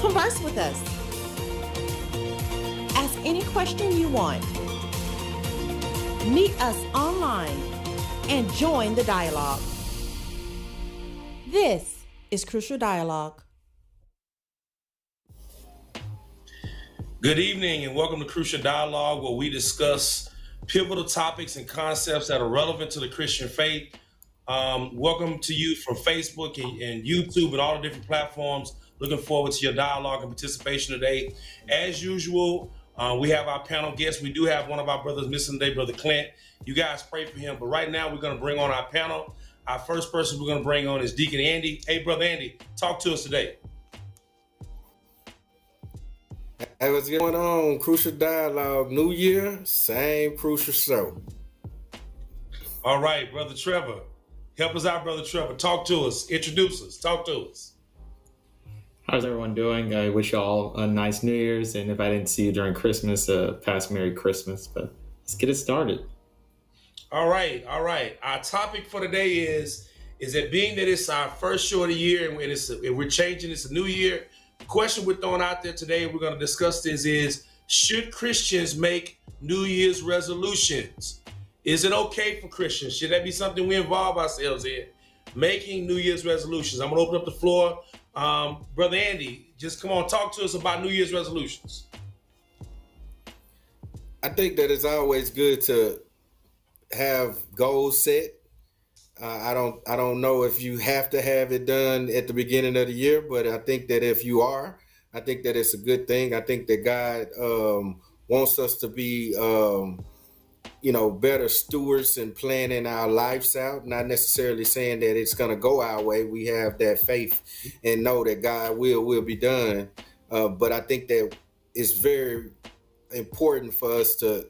Converse with us. Ask any question you want. Meet us online and join the dialogue. This is Crucial Dialogue. Good evening and welcome to Crucial Dialogue, where we discuss pivotal topics and concepts that are relevant to the Christian faith. Welcome to you from Facebook and YouTube and all the different platforms. Looking forward to your dialogue and participation today. As usual, we have our panel guests. We do have one of our brothers missing today, Brother Clint. You guys pray for him. But right now, we're going to bring on our panel. Our first person we're going to bring on is Deacon Andy. Hey, Brother Andy, talk to us today. Hey, what's going on? Crucial Dialogue, New Year, same crucial show. All right, Brother Trevor. Help us out, Brother Trevor. Talk to us. Introduce us. Talk to us. How's everyone doing? I wish you all a nice New Year's, and if I didn't see you during Christmas, past Merry Christmas. But let's get it started. All right. Our topic for today is that being that it's our first show of the year and we're changing, it's a new year. The question we're throwing out there today, we're going to discuss this is, should Christians make New Year's resolutions? Is it okay for Christians? Should that be something we involve ourselves in? Making New Year's resolutions. I'm going to open up the floor. Brother Andy, just come on, talk to us about New Year's resolutions. I think that it's always good to have goals set. I don't know if you have to have it done at the beginning of the year, but I think that if you are, I think that it's a good thing. I think that God wants us to be better stewards and planning our lives out, not necessarily saying that it's going to go our way. We have that faith and know that God will be done. But I think that it's very important for us to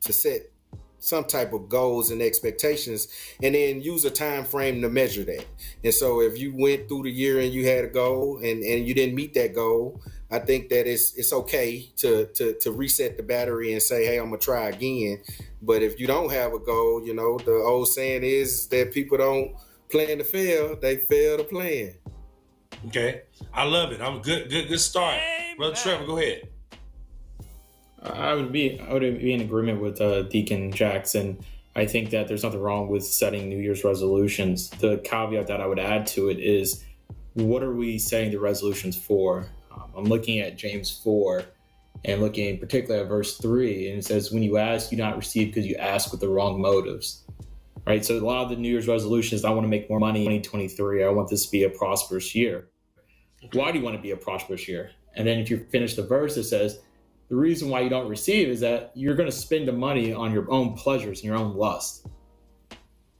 set some type of goals and expectations and then use a time frame to measure that. And so if you went through the year and you had a goal and you didn't meet that goal, I think that it's okay to reset the battery and say, hey, I'm gonna try again. But if you don't have a goal, the old saying is that people don't plan to fail, they fail to plan. Okay, I love it. I'm good start. Amen. Brother Trevor, go ahead. I would be in agreement with Deacon Jackson. I think that there's nothing wrong with setting New Year's resolutions. The caveat that I would add to it is, what are we setting the resolutions for? I'm looking at James 4 and looking in particular at verse 3, and it says, when you ask, you do not receive because you ask with the wrong motives. Right? So a lot of the New Year's resolutions, I want to make more money in 2023. I want this to be a prosperous year. Why do you want to be a prosperous year? And then if you finish the verse, it says, the reason why you don't receive is that you're going to spend the money on your own pleasures and your own lust.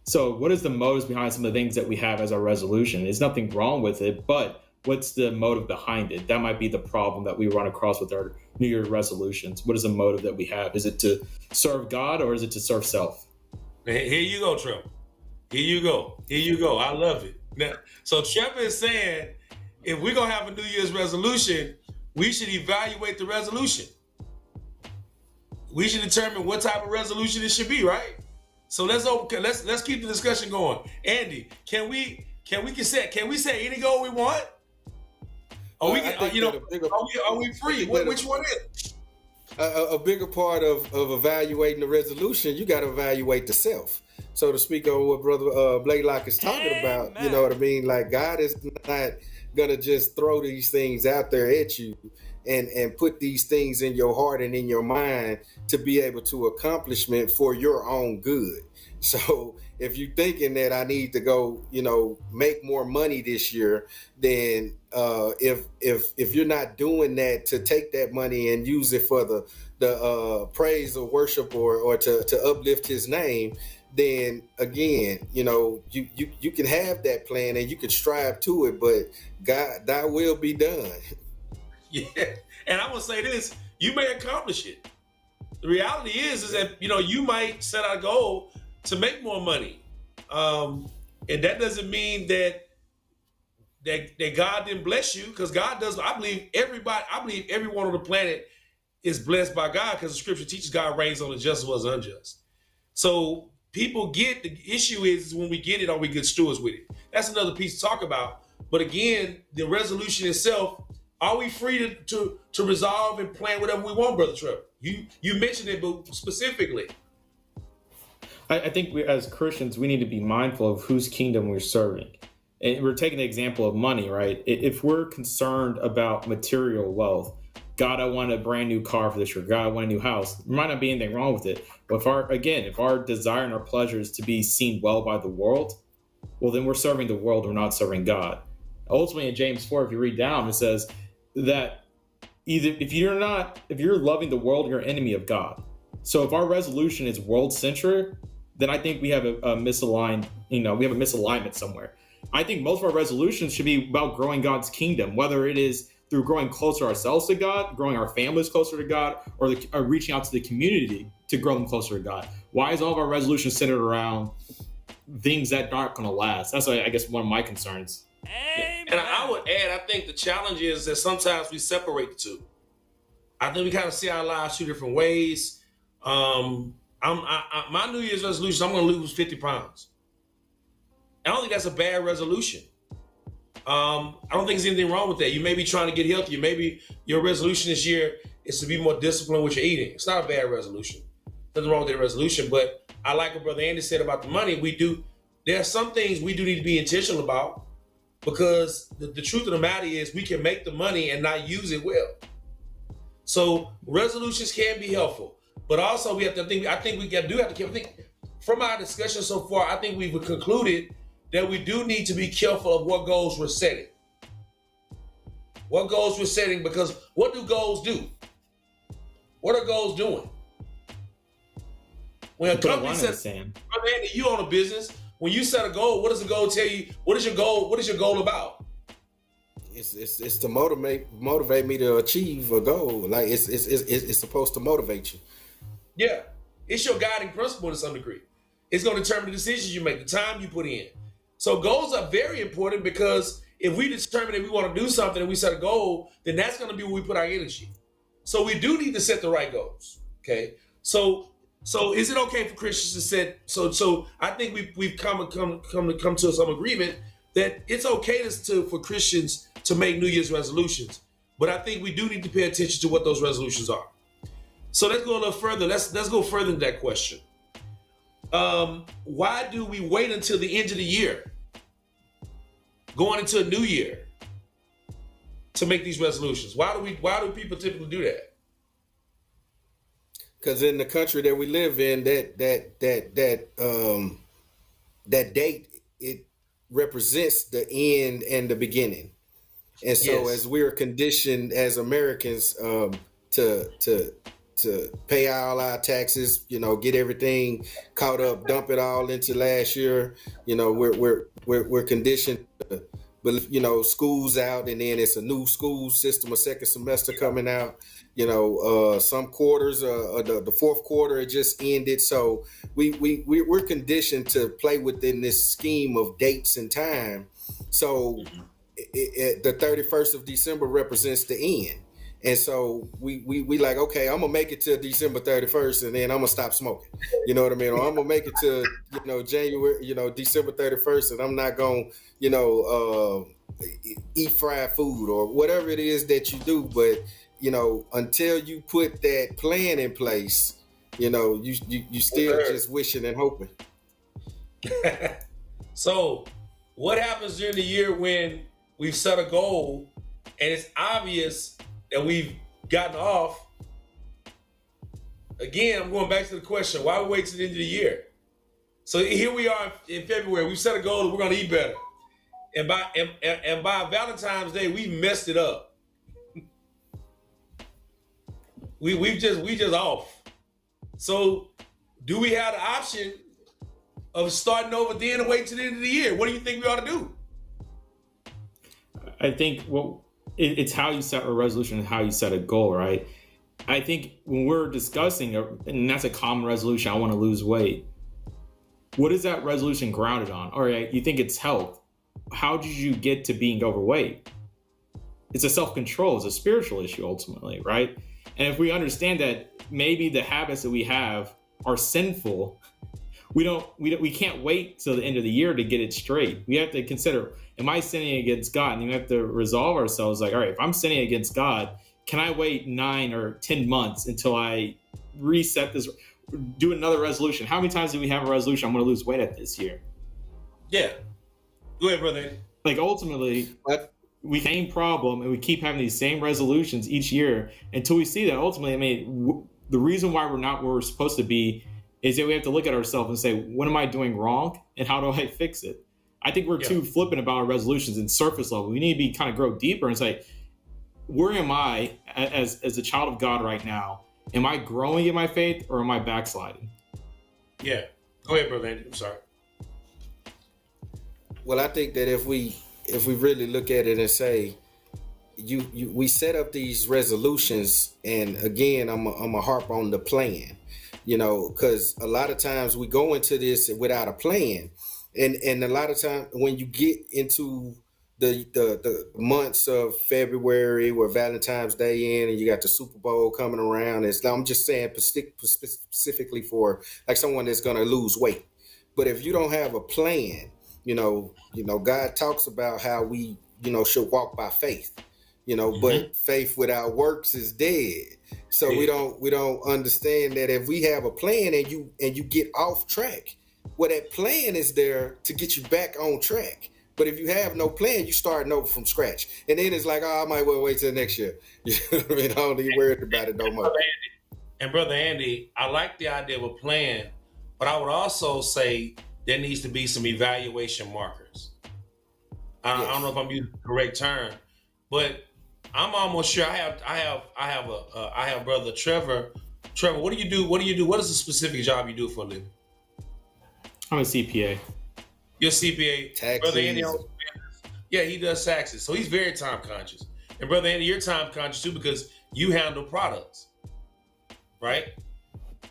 So what is the motives behind some of the things that we have as our resolution? There's nothing wrong with it, but what's the motive behind it? That might be the problem that we run across with our New Year resolutions. What is the motive that we have? Is it to serve God or is it to serve self? Here you go, Trevor. Here you go. I love it. Now, so Trevor is saying, if we're going to have a New Year's resolution, we should evaluate the resolution. We should determine what type of resolution it should be, right? So let's keep the discussion going. Andy, can we say any goal we want? Are we free? Which one is? A bigger part of evaluating the resolution, you got to evaluate the self. So to speak on what Brother Blakelock is talking about, you know what I mean? Like, God is not gonna just throw these things out there at you and put these things in your heart and in your mind to be able to accomplishment for your own good. So if you're thinking that I need to go, make more money this year, then if you're not doing that to take that money and use it for the praise or worship or to uplift His name, then again, you can have that plan and you can strive to it, but God, thy will be done. Yeah, and I will say this: you may accomplish it. The reality is that you might set a goal to make more money, and that doesn't mean that God didn't bless you, because God does. I believe everyone on the planet is blessed by God, because the Scripture teaches God reigns on the just as well as unjust. So people get the issue is when we get it, are we good stewards with it? That's another piece to talk about. But again, the resolution itself, Are we free to resolve and plan whatever we want, Brother Trevor? You mentioned it, but specifically. I think we, as Christians, we need to be mindful of whose kingdom we're serving. And we're taking the example of money, right? If we're concerned about material wealth, God, I want a brand new car for this year. God, I want a new house. There might not be anything wrong with it. But if our desire and our pleasure is to be seen well by the world, well, then we're serving the world. We're not serving God. Ultimately, in James 4, if you read down, it says that either if you're loving the world, you're an enemy of God. So if our resolution is world-centric, then I think we have a misaligned, we have a misalignment somewhere. I think most of our resolutions should be about growing God's kingdom, whether it is through growing closer ourselves to God, growing our families closer to God, or reaching out to the community to grow them closer to God. Why is all of our resolutions centered around things that aren't going to last? That's, I guess, one of my concerns. Amen. And I would add, I think the challenge is that sometimes we separate the two. I think we kind of see our lives two different ways. My New Year's resolution, I'm going to lose 50 pounds. I don't think that's a bad resolution. I don't think there's anything wrong with that. You may be trying to get healthy. Maybe your resolution this year is to be more disciplined with your eating. It's not a bad resolution. Nothing wrong with that resolution. But I like what Brother Andy said about the money. There are some things we do need to be intentional about, because the truth of the matter is we can make the money and not use it well. So resolutions can be helpful, but also we have to think. I think we do have to think. From our discussion so far, I think we've concluded that we do need to be careful of what goals we're setting. What goals we're setting, because what do goals do? What are goals doing? When a company says, Andy, you own a business. When you set a goal, what does the goal tell you? What is your goal? What is your goal about? It's to motivate me to achieve a goal. Like it's supposed to motivate you. Yeah, it's your guiding principle to some degree. It's going to determine the decisions you make, the time you put in. So goals are very important, because if we determine that we want to do something and we set a goal, then that's going to be where we put our energy. So we do need to set the right goals. Okay. So is it okay for Christians to set? So I think we've come to some agreement that it's okay for Christians to make New Year's resolutions, but I think we do need to pay attention to what those resolutions are. So let's go a little further. Let's go further into that question. Why do we wait until the end of the year, going into a new year, to make these resolutions? Why do people typically do that? Because in the country that we live in, that date, it represents the end and the beginning. And so yes, as we're conditioned as Americans to pay all our taxes, get everything caught up, dump it all into last year, we're conditioned but school's out, and then it's a new school system, a second semester coming out. Some quarters, the fourth quarter, it just ended. So we're conditioned to play within this scheme of dates and time. So the 31st of December represents the end. And so we like, okay, I'm gonna make it to December 31st, and then I'm gonna stop smoking. You know what I mean? Or I'm gonna make it to January, December 31st, and I'm not gonna eat fried food or whatever it is that you do. But until you put that plan in place, you still just wishing and hoping. So what happens during the year when we've set a goal and it's obvious that we've gotten off? Again, I'm going back to the question, why we wait to the end of the year? So here we are in February. We've set a goal that we're going to eat better. And by Valentine's Day, we messed it up. We just off. So do we have the option of starting over then and wait to the end of the year? What do you think we ought to do? I think it's how you set a resolution and how you set a goal, right? I think when we're discussing, and that's a common resolution, I want to lose weight. What is that resolution grounded on? All right, you think it's health. How did you get to being overweight? It's a self-control. It's a spiritual issue ultimately, right? And if we understand that maybe the habits that we have are sinful, we can't wait till the end of the year to get it straight. We have to consider, am I sinning against God? And we have to resolve ourselves like, all right, if I'm sinning against God, can I wait 9 or 10 months until I reset this, do another resolution? How many times do we have a resolution? I'm going to lose weight at this year. Yeah. Go ahead, brother. Like ultimately, we same problem, and we keep having these same resolutions each year until we see that ultimately, I mean, the reason why we're not where we're supposed to be is that we have to look at ourselves and say, what am I doing wrong, and how do I fix it? I think we're too flippant about our resolutions and surface level. We need to be kind of grow deeper and say, where am I as a child of God right now? Am I growing in my faith, or am I backsliding? Yeah. Go ahead, brother Andy. I'm sorry. Well, I think that if we really look at it and say, we set up these resolutions, and again, I'm a harp on the plan, because a lot of times we go into this without a plan, and a lot of times when you get into the months of February where Valentine's Day in and you got the Super Bowl coming around, I'm just saying specifically for like someone that's going to lose weight. But if you don't have a plan, God talks about how we, should walk by faith, but faith without works is dead. So we don't understand that if we have a plan and you get off track, well, that plan is there to get you back on track. But if you have no plan, you starting over from scratch. And then it's like, I might well wait till next year. You know what I mean? I don't even worry about it no more. And Brother Andy, I like the idea of a plan, but I would also say there needs to be some evaluation markers. I don't know if I'm using the correct term, but I'm almost sure I have brother Trevor. Trevor, what do you do? What is the specific job you do for a living? I'm a CPA. Your CPA, taxes. Brother Andy, he does taxes, so he's very time conscious. And Brother Andy, you're time conscious too because you handle products, right?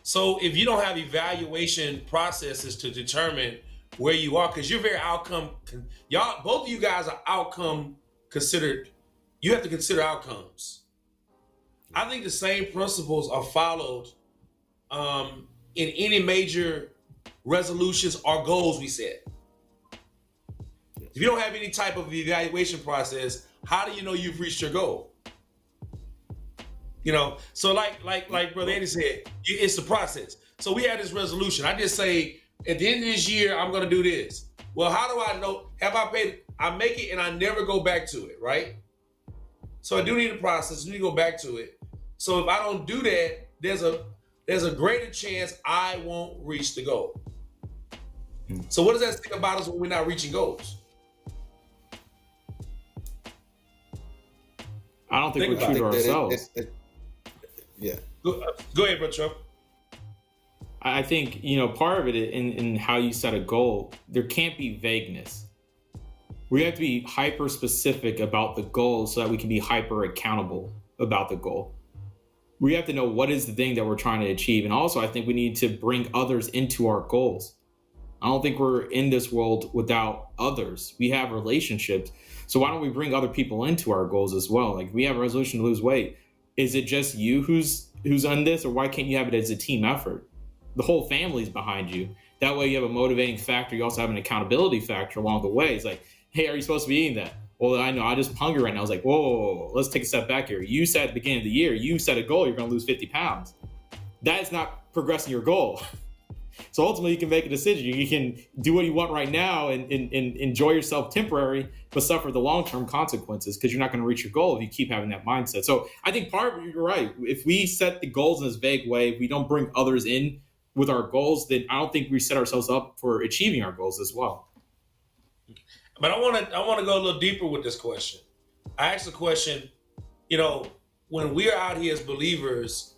So if you don't have evaluation processes to determine where you are, because you're very outcome, both of you guys are outcome considered. You have to consider outcomes. I think the same principles are followed in any major resolutions or goals we set. If you don't have any type of evaluation process, how do you know you've reached your goal? So like Brother Andy said, it's the process. So we had this resolution. I just say, at the end of this year, I'm going to do this. Well, how do I know? Have I paid? I make it and I never go back to it, right? So I do need a process. I need to go back to it. So if I don't do that, there's a greater chance I won't reach the goal. So what does that say about us when we're not reaching goals? I don't think we're true to ourselves. Yeah. Go ahead, bro, Trevor. I think, part of it in how you set a goal, there can't be vagueness. We have to be hyper specific about the goal so that we can be hyper accountable about the goal. We have to know what is the thing that we're trying to achieve. And also, I think we need to bring others into our goals. I don't think we're in this world without others. We have relationships. So why don't we bring other people into our goals as well? Like, we have a resolution to lose weight. Is it just you who's on this, or why can't you have it as a team effort? The whole family's behind you. That way you have a motivating factor. You also have an accountability factor along the way. It's like, hey, are you supposed to be eating that? Well, I know, I just hungry right now. I was like, whoa, let's take a step back here. You said at the beginning of the year, you set a goal, you're going to lose 50 pounds. That is not progressing your goal. So ultimately, you can make a decision. You can do what you want right now and enjoy yourself temporary, but suffer the long-term consequences because you're not going to reach your goal if you keep having that mindset. So I think part of it, you're right. If we set the goals in this vague way, if we don't bring others in with our goals, then I don't think we set ourselves up for achieving our goals as well. But I want to go a little deeper with this question. I asked the question, when we're out here as believers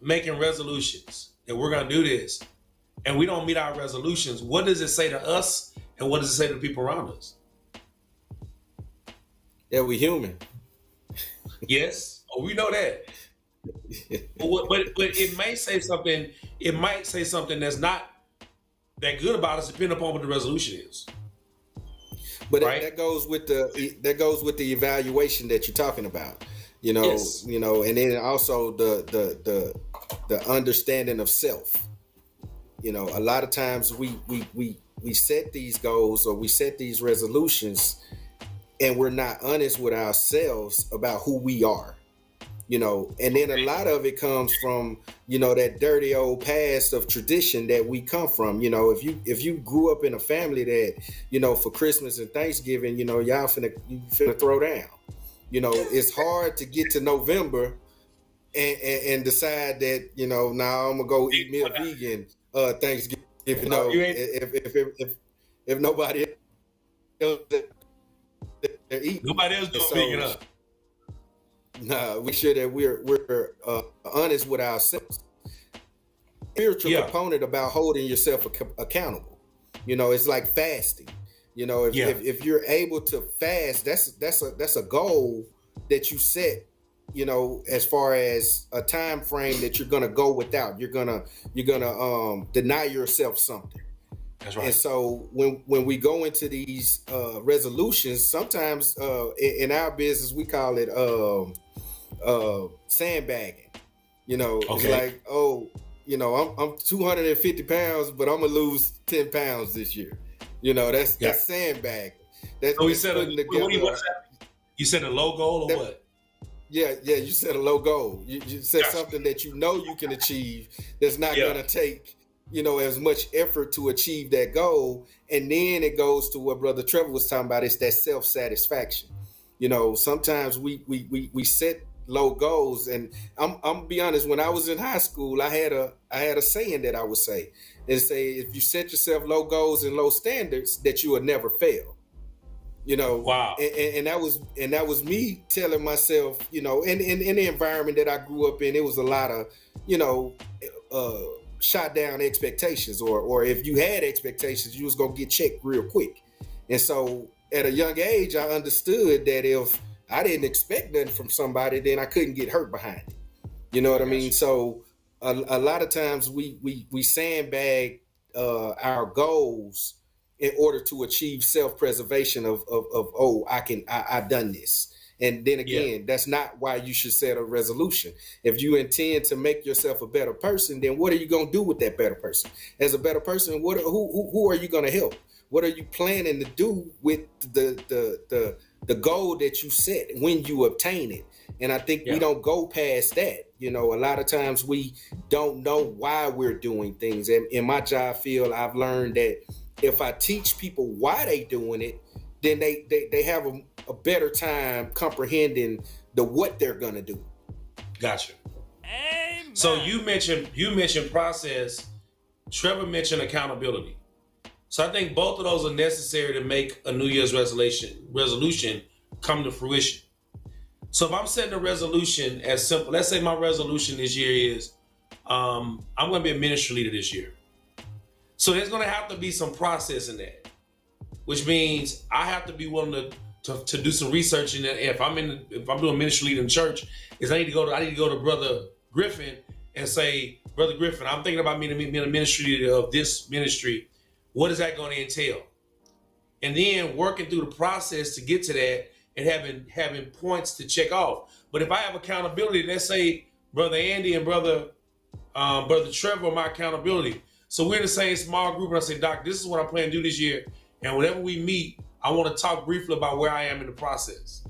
making resolutions that we're going to do this, and we don't meet our resolutions, what does it say to us and what does it say to the people around us? Yeah, we human. Yes, we know that. But it may say something. It might say something that's not that good about us, depending upon what the resolution is. But right? that goes with the evaluation that you're talking about. Yes. And then also the understanding of self. A lot of times we set these goals or we set these resolutions, and we're not honest with ourselves about who we are. And then a lot of it comes from that dirty old past of tradition that we come from. If you grew up in a family that for Christmas and Thanksgiving, y'all finna throw down. It's hard to get to November and decide that now I'm gonna go eat me a vegan Thanksgiving. If nobody else eat, nobody else doing vegan up. Nah, we sure that we're honest with ourselves. Spiritual component about holding yourself accountable. It's like fasting. If you're able to fast, that's a goal that you set. As far as a time frame that you're gonna go without, you're gonna deny yourself something. That's right. And so when we go into these resolutions, sometimes in our business we call it sandbagging. It's like, I'm 250 pounds, but I'm gonna lose 10 pounds this year. That's sandbagging. That's so you set a low goal or what? Yeah, you set a low goal. You set something that you can achieve that's not gonna take as much effort to achieve that goal. And then it goes to what Brother Trevor was talking about. It's that self-satisfaction. Sometimes we set low goals, and I'm gonna be honest. When I was in high school, I had a saying that I would say. And say, if you set yourself low goals and low standards, that you will never fail. Wow. And that was me telling myself, in the environment that I grew up in, it was a lot of, shot down expectations, or if you had expectations, you was gonna get checked real quick. And so at a young age, I understood that if I didn't expect nothing from somebody, then I couldn't get hurt behind it. You know what I mean? So a lot of times we sandbag our goals in order to achieve self-preservation of I've done this. And then again, that's not why you should set a resolution. If you intend to make yourself a better person, then what are you going to do with that better person? As a better person, who are you going to help? What are you planning to do with the goal that you set when you obtain it? And I think we don't go past that. A lot of times we don't know why we're doing things. And in my job field, I've learned that if I teach people why they doing it, then they have a better time comprehending what they're gonna do. Gotcha. Amen. So you mentioned process. Trevor mentioned accountability. So I think both of those are necessary to make a New Year's resolution come to fruition. So if I'm setting a resolution as simple, let's say my resolution this year is I'm going to be a ministry leader this year. So there's going to have to be some process in that, which means I have to be willing to do some research in that. If I'm doing ministry leader in church, I need to go to Brother Griffin and say, Brother Griffin, I'm thinking about being a ministry leader of this ministry. What is that going to entail? And then working through the process to get to that and having points to check off. But if I have accountability, let's say Brother Andy and Brother Trevor are my accountability. So we're in the same small group, and I say, Doc, this is what I plan to do this year. And whenever we meet, I want to talk briefly about where I am in the process.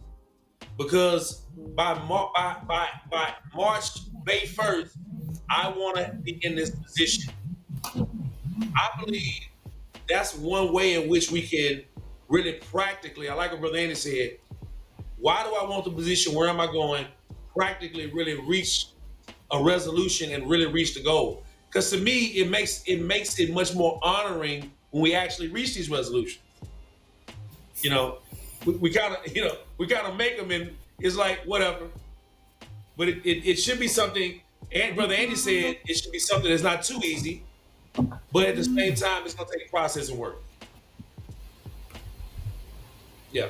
Because by March, May 1st, I want to be in this position. I believe that's one way in which we can really practically, I like what Brother Andy said, why do I want the position? Where am I going? Practically really reach a resolution and really reach the goal. Because to me, it makes it much more honoring when we actually reach these resolutions. We kind of make them, and it's like whatever. But it should be something. And Brother Andy said it should be something that's not too easy, but at the same time, it's gonna take process and work. Yeah.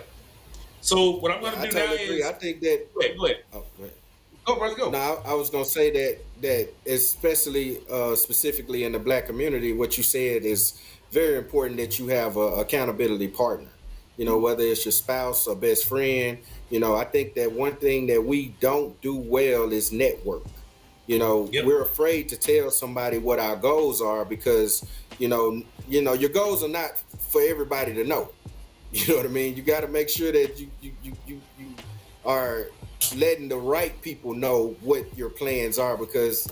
So what I'm gonna do now is I think that. Go ahead. Oh, go ahead. Go, brother, go. No, I was gonna say that especially specifically in the Black community, what you said is very important, that you have a accountability partner. Whether it's your spouse or best friend. I think that one thing that we don't do well is network. Yep. We're afraid to tell somebody what our goals are because, your goals are not for everybody to know. You know what I mean? You got to make sure that you are letting the right people know what your plans are because,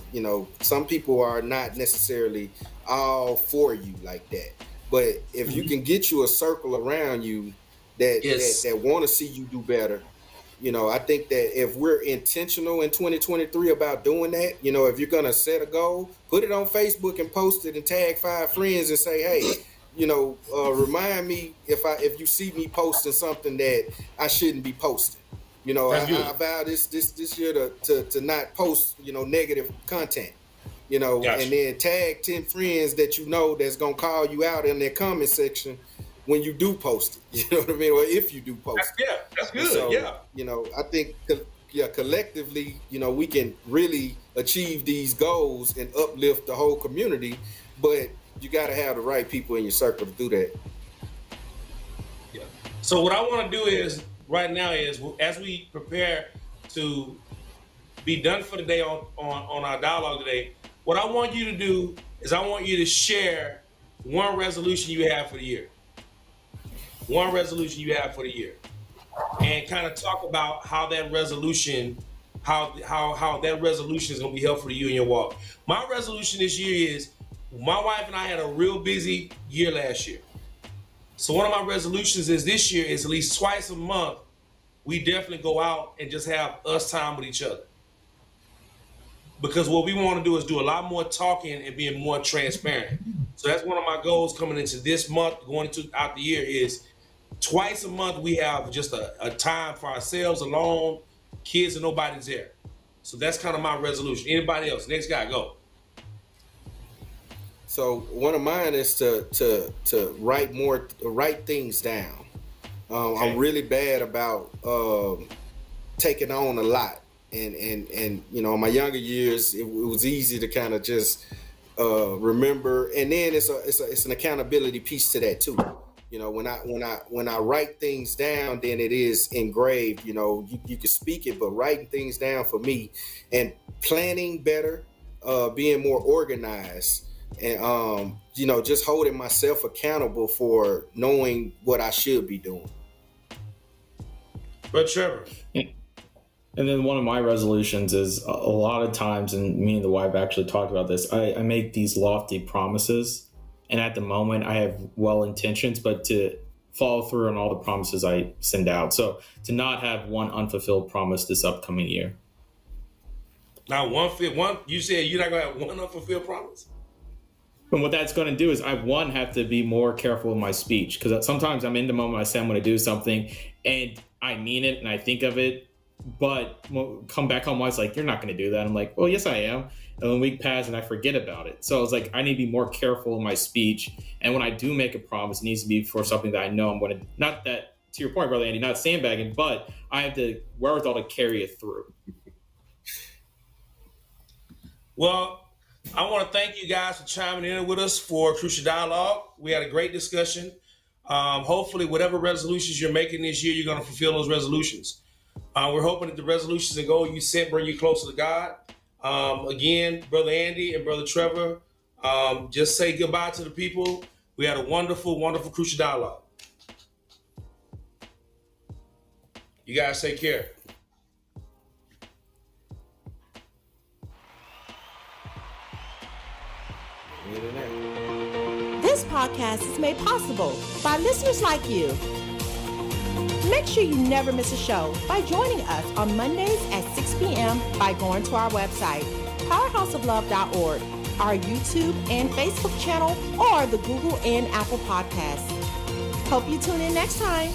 some people are not necessarily all for you like that. But if you can get you a circle around you that want to see you do better, I think that if we're intentional in 2023 about doing that, if you're going to set a goal, put it on Facebook and post it and tag 5 friends and say, hey, remind me if you see me posting something that I shouldn't be posting. I vow this year to not post, negative content, Gotcha. And then tag 10 friends that that's going to call you out in their comment section when you do post it, you know what I mean? Or if you do post it. Yeah, that's good. So, I think, collectively, we can really achieve these goals and uplift the whole community, but you got to have the right people in your circle to do that. Yeah. So what I want to do is right now is as we prepare to be done for the day on our dialogue today, what I want you to do is I want you to share one resolution you have for the year. One resolution you have for the year. And kind of talk about how that resolution, how that resolution is going to be helpful to you in your walk. My resolution this year is, my wife and I had a real busy year last year. So one of my resolutions is this year is at least twice a month, we definitely go out and just have us time with each other. Because what we want to do is do a lot more talking and being more transparent. So that's one of my goals coming into this month, going into out the year is twice a month we have just a time for ourselves alone, kids and nobody's there. So that's kind of my resolution. Anybody else? Next guy, go. So one of mine is to write things down. Okay. I'm really bad about taking on a lot, and in my younger years it was easy to kind of just remember, and then it's an accountability piece to that too. When I write things down, then it is engraved. You can speak it, but writing things down for me and planning better, being more organized. And just holding myself accountable for knowing what I should be doing. But Trevor. And then one of my resolutions is a lot of times, and me and the wife actually talked about this, I make these lofty promises. And at the moment I have well intentions, but to follow through on all the promises I send out. So to not have one unfulfilled promise this upcoming year. Now one, you said you're not going to have one unfulfilled promise? And what that's going to do is I have to be more careful with my speech, because sometimes I'm in the moment, I say I'm going to do something and I mean it and I think of it, but come back home, I was like, you're not going to do that. I'm like, well, yes, I am. And a week passed and I forget about it. So I was like, I need to be more careful in my speech. And when I do make a promise, it needs to be for something that I know I'm going to, not that, to your point, Brother Andy, not sandbagging, but I have the wherewithal to carry it through. Well, I want to thank you guys for chiming in with us for Crucial Dialogue. We had a great discussion. Hopefully, whatever resolutions you're making this year, you're going to fulfill those resolutions. We're hoping that the resolutions and goals you set bring you closer to God. Again, Brother Andy and Brother Trevor, just say goodbye to the people. We had a wonderful, wonderful Crucial Dialogue. You guys take care. This podcast is made possible by listeners like you. Make sure you never miss a show by joining us on Mondays at 6 p.m. by going to our website, powerhouseoflove.org, our YouTube and Facebook channel, or the Google and Apple Podcasts. Hope you tune in next time.